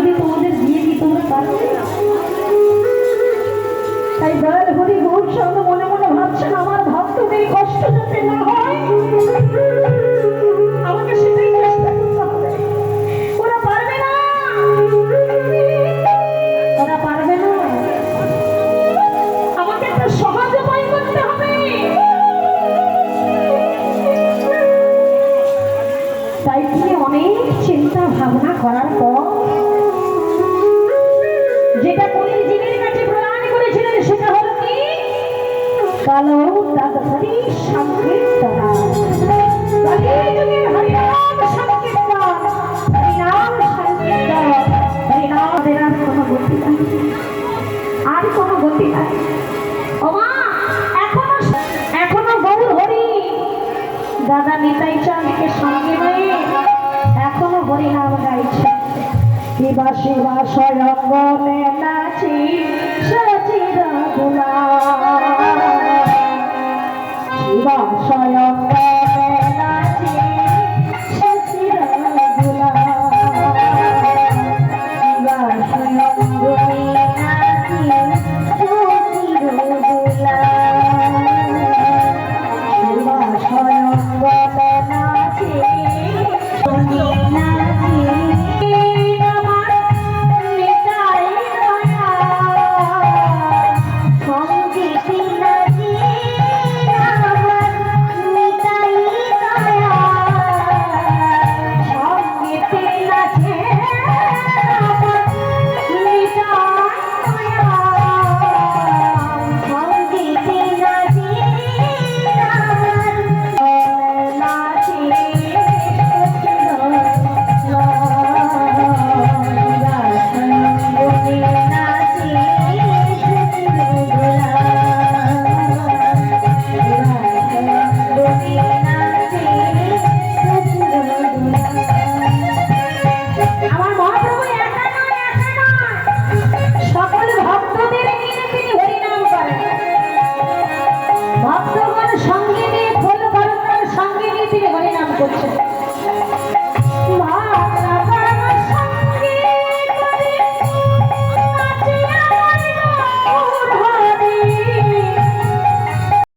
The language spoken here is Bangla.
যদি তোমাদের দিয়ে দিই তোমরা পারবে? তাই দয়াল হরি গৌর সঙ্গ মনে মনে ভাবছেন আমার ভক্তদের কষ্ট যাতে না হয়, আমাকে সেটাই চেষ্টা করতে হবে। ওরা পারবে না, ওরা পারবে না, আমাকে একটা সহজ উপায় করতে হবে। তাই তিনি অনেক চিন্তা ভাবনা করার পর যেটা কলির জীবের কাছে প্রদান করেছিলেন সেটা হলো কি কালো দাদহরি সংকীর্তন। কলিযুগের হরিনাম সংকীর্তন, হরিনাম সংকীর্তন, হরিনামের আর কোনো গতি নাই, আর কোনো গতি নাই। ও মা, এখনো গৌর হরি দাদা নিতাই চাঁদকে সঙ্গে নিয়ে এখনো হরিনাম গাইছে। শিবা শিবা স্বয়ংবনে নাচি সচিরা গুলা, শিবা স্বয়ংবনে নাচি সচিরা গুলা, শিবা স্বয়ংবনে নাচি সচিরা গুলা, শিবা স্বয়ংবনে নাচি করছে।